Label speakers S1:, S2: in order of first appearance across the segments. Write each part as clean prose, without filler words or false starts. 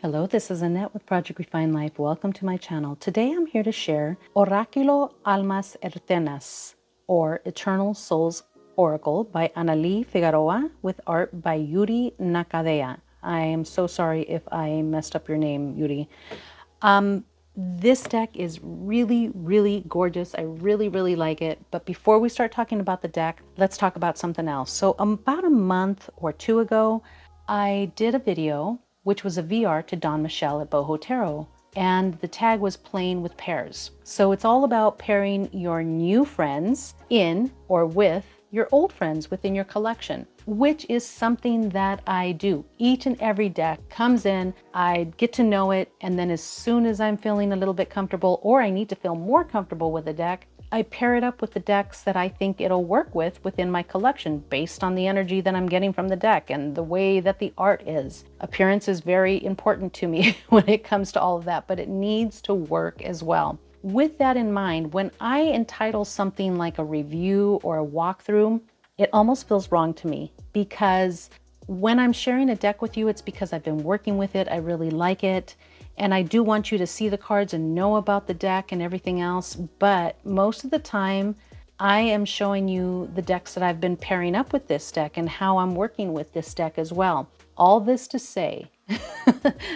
S1: Hello, this is Annette with Project Refine Life. Welcome to my channel. Today I'm here to share Oraculo Almas Eternas, or Eternal Souls Oracle by Annelle Figueroa with art by Yuri Nakadea. I am so sorry if I messed up your name, Yuri. This deck is really, really gorgeous. I really, really like it. But before we start talking about the deck, let's talk about something else. So about a month or two ago, I did a video, which was a VR to Don Michelle at Boho Tarot. And the tag was playing with pairs. So it's all about pairing your new friends in or with your old friends within your collection, which is something that I do. Each and every deck comes in, I get to know it, and then as soon as I'm feeling a little bit comfortable or I need to feel more comfortable with a deck, I pair it up with the decks that I think it'll work with within my collection based on the energy that I'm getting from the deck and the way that the art is. Appearance is very important to me when it comes to all of that, but it needs to work as well. With that in mind, when I entitle something like a review or a walkthrough, it almost feels wrong to me because when I'm sharing a deck with you, it's because I've been working with it, I really like it, and I do want you to see the cards and know about the deck and everything else, but most of the time, I am showing you the decks that I've been pairing up with this deck and how I'm working with this deck as well. All this to say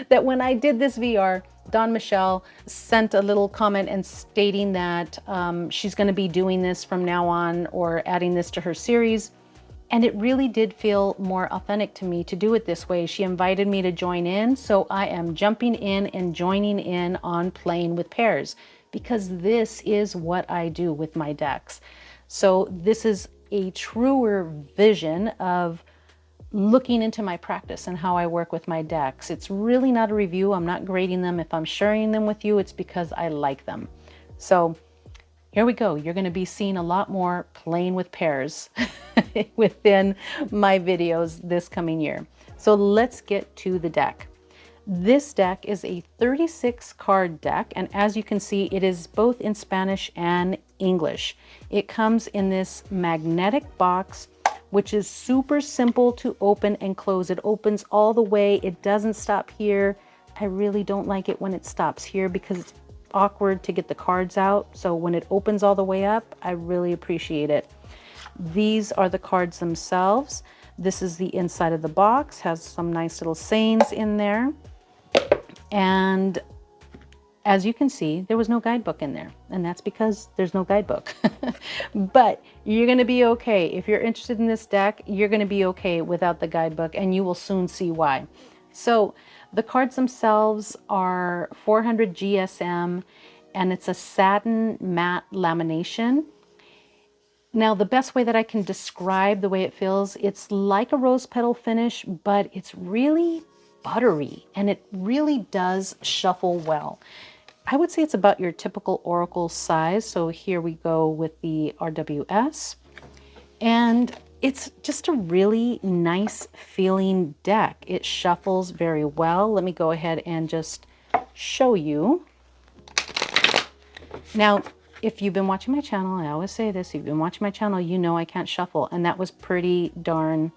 S1: that when I did this VR, Don Michelle sent a little comment and stating that she's going to be doing this from now on or adding this to her series. And it really did feel more authentic to me to do it this way. She invited me to join in, so I am jumping in and joining in on playing with pairs because this is what I do with my decks. So this is a truer vision of looking into my practice and how I work with my decks. It's really not a review. I'm not grading them. If I'm sharing them with you, it's because I like them. So here we go. You're going to be seeing a lot more playing with pairs within my videos this coming year. So let's get to the deck. This deck is a 36 card deck, and as you can see, it is both in Spanish and English. It comes in this magnetic box, which is super simple to open and close. It opens all the way. It doesn't stop here. I really don't like it when it stops here because it's awkward to get the cards out. So when it opens all the way up, I really appreciate it. These are the cards themselves. This is the inside of the box, has some nice little sayings in there. And as you can see, there was no guidebook in there, and that's because there's no guidebook. But you're going to be okay. If you're interested in this deck, you're going to be okay without the guidebook, and you will soon see why. So the cards themselves are 400 GSM, and it's a satin matte lamination. Now, the best way that I can describe the way it feels, it's like a rose petal finish, but it's really buttery, and it really does shuffle well. I would say it's about your typical oracle size. So here we go with the RWS. And it's just a really nice feeling deck. It shuffles very well. Let me go ahead and just show you. Now, if you've been watching my channel, I always say this, if you've been watching my channel, you know I can't shuffle. And that was pretty darn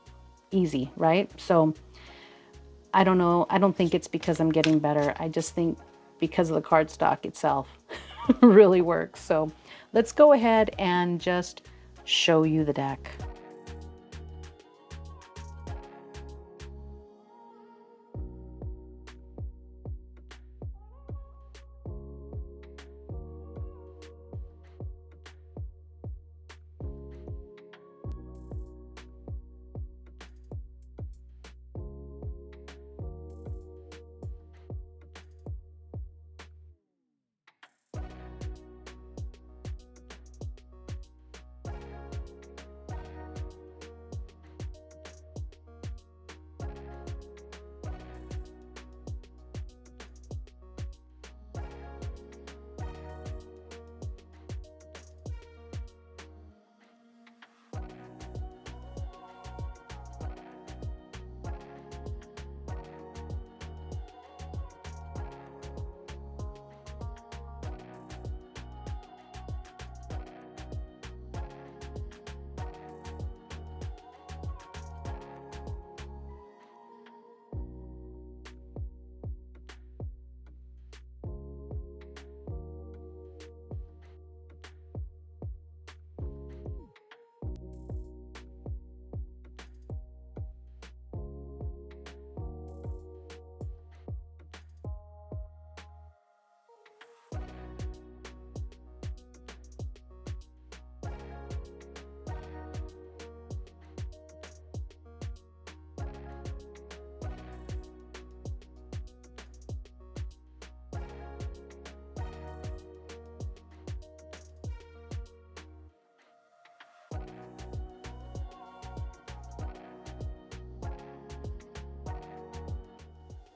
S1: easy, right? So I don't know. I don't think it's because I'm getting better. I just think because of the cardstock itself really works. So let's go ahead and just show you the deck.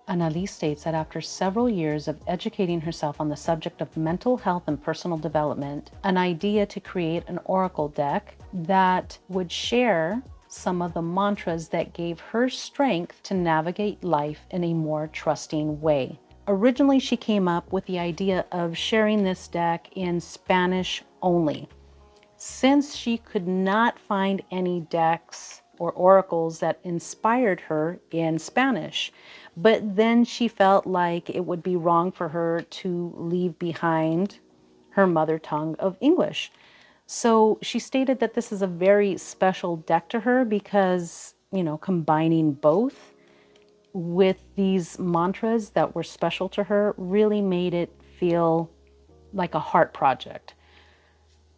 S1: Annelle states that after several years of educating herself on the subject of mental health and personal development, an idea to create an oracle deck that would share some of the mantras that gave her strength to navigate life in a more trusting way. Originally, she came up with the idea of sharing this deck in Spanish only. Since she could not find any decks or oracles that inspired her in Spanish, but then she felt like it would be wrong for her to leave behind her mother tongue of English. So she stated that this is a very special deck to her because, combining both with these mantras that were special to her really made it feel like a heart project.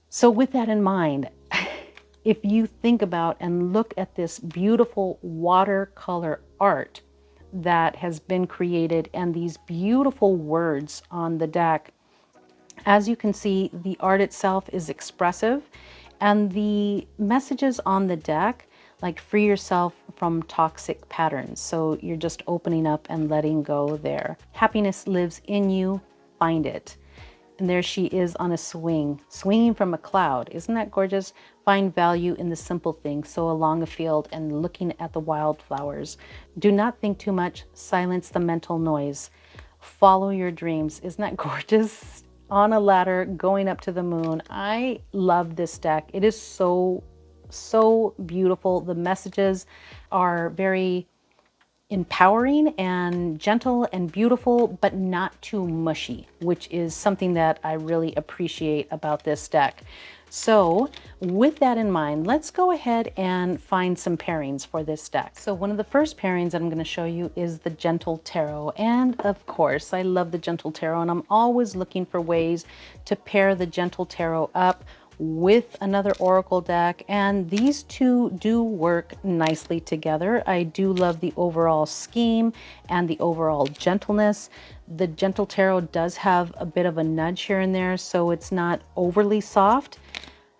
S1: So with that in mind, if you think about and look at this beautiful watercolor art that has been created and these beautiful words on the deck, as you can see, the art itself is expressive and the messages on the deck, like free yourself from toxic patterns. So you're just opening up and letting go there. Happiness lives in you, find it. And there she is on a swing, swinging from a cloud. Isn't that gorgeous? Find value in the simple things. So along a field and looking at the wildflowers. Do not think too much. Silence the mental noise. Follow your dreams. Isn't that gorgeous? On a ladder, going up to the moon. I love this deck. It is so beautiful. The messages are very empowering and gentle and beautiful, but not too mushy, which is something that I really appreciate about this deck. So with that in mind, let's go ahead and find some pairings for this deck. So one of the first pairings that I'm going to show you is the Gentle Tarot. And of course, I love the Gentle Tarot, and I'm always looking for ways to pair the Gentle Tarot up with another oracle deck, and these two do work nicely together. I do love the overall scheme and the overall gentleness. The Gentle Tarot does have a bit of a nudge here and there, so it's not overly soft.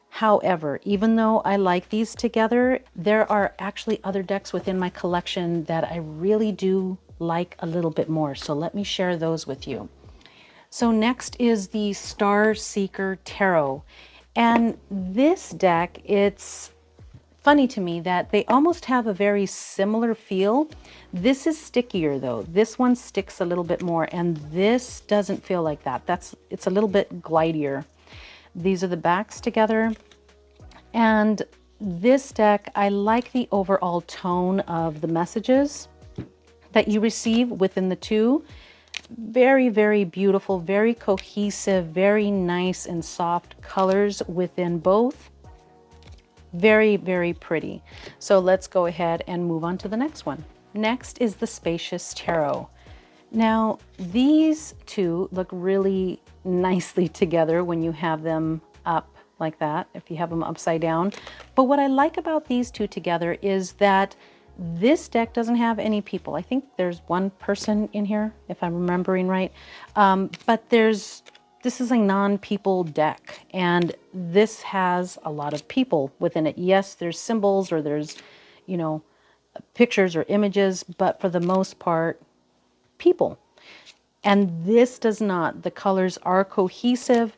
S1: However, even though I like these together, there are actually other decks within my collection that I really do like a little bit more. So let me share those with you. So next is the Star Seeker Tarot. And this deck, it's funny to me that they almost have a very similar feel. This is stickier though. This one sticks a little bit more, and this doesn't feel like that. It's a little bit glidier. These are the backs together. And this deck, I like the overall tone of the messages that you receive within the two. Very, very beautiful, very cohesive, very nice and soft colors within both. Very, very pretty. So let's go ahead and move on to the next one. Next is the Spacious Tarot. Now, these two look really nicely together when you have them up like that, if you have them upside down. But what I like about these two together is that this deck doesn't have any people. I think there's one person in here, if I'm remembering right. But this is a non-people deck, and this has a lot of people within it. Yes, there's symbols or there's, pictures or images, but for the most part, people. And this does not. The colors are cohesive.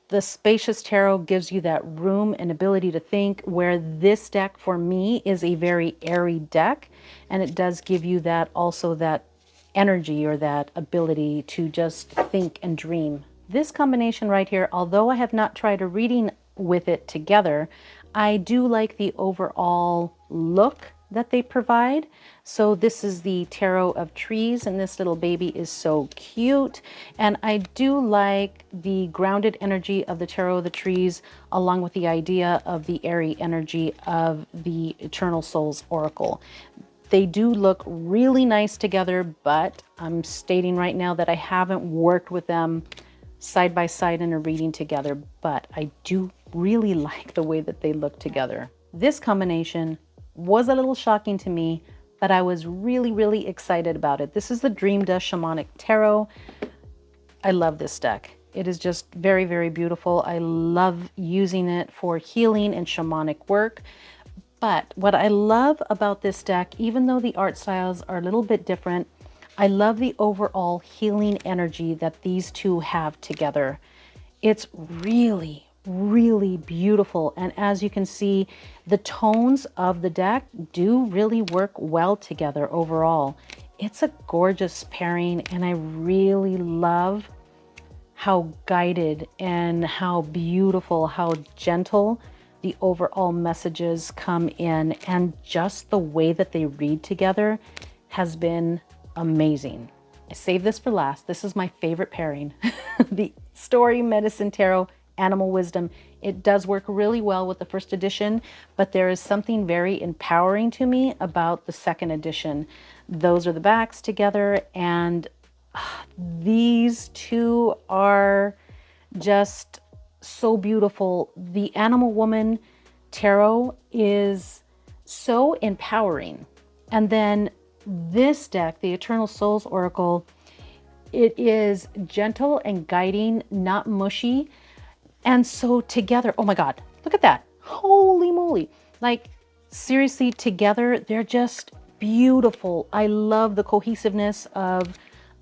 S1: The Spacious Tarot gives you that room and ability to think, where this deck for me is a very airy deck, and it does give you that also that energy or that ability to just think and dream. This combination right here, although I have not tried a reading with it together, I do like the overall look that they provide. So this is the Tarot of Trees, and this little baby is so cute. And I do like the grounded energy of the Tarot of the Trees, along with the idea of the airy energy of the Eternal Souls Oracle. They do look really nice together, but I'm stating right now that I haven't worked with them side by side in a reading together, but I do really like the way that they look together. This combination was a little shocking to me, but I was really, really excited about it. This is the Dream Dust Shamanic Tarot. I love this deck. It is just very, very beautiful. I love using it for healing and shamanic work. But what I love about this deck, even though the art styles are a little bit different, I love the overall healing energy that these two have together. It's really, really beautiful. And as you can see, the tones of the deck do really work well together overall. It's a gorgeous pairing, and I really love how guided and how beautiful, how gentle the overall messages come in, and just the way that they read together has been amazing. I saved this for last. This is my favorite pairing. The Story Medicine Tarot Animal Wisdom. It does work really well with the first edition, but there is something very empowering to me about the second edition. Those are the backs together, and these two are just so beautiful. The Animal Woman Tarot is so empowering. And then this deck, the Eternal Souls Oracle, it is gentle and guiding, not mushy. And so together, oh my God, look at that. Holy moly. Like, seriously, together, they're just beautiful. I love the cohesiveness of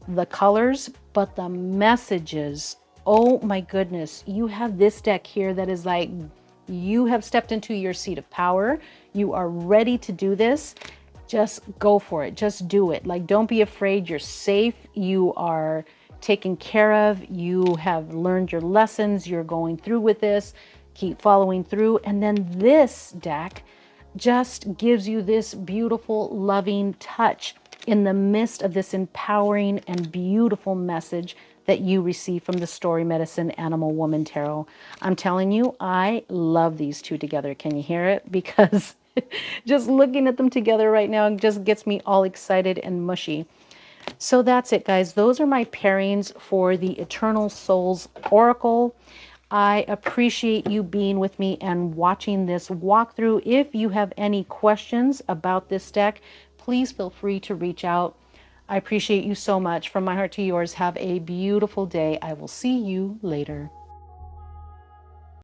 S1: the colors, but the messages, oh my goodness. You have this deck here that is like, you have stepped into your seat of power. You are ready to do this. Just go for it. Just do it. Like, don't be afraid. You're safe. You are taken care of. You have learned your lessons. You're going through with this. Keep following through. And then this deck just gives you this beautiful, loving touch in the midst of this empowering and beautiful message that you receive from the Story Medicine Animal Woman Tarot. I'm telling you, I love these two together. Can you hear it? Because just looking at them together right now just gets me all excited and mushy. So that's it, guys. Those are my pairings for the Eternal Souls Oracle. I appreciate you being with me and watching this walkthrough. If you have any questions about this deck, please feel free to reach out. I appreciate you so much. From my heart to yours, have a beautiful day. I will see you later.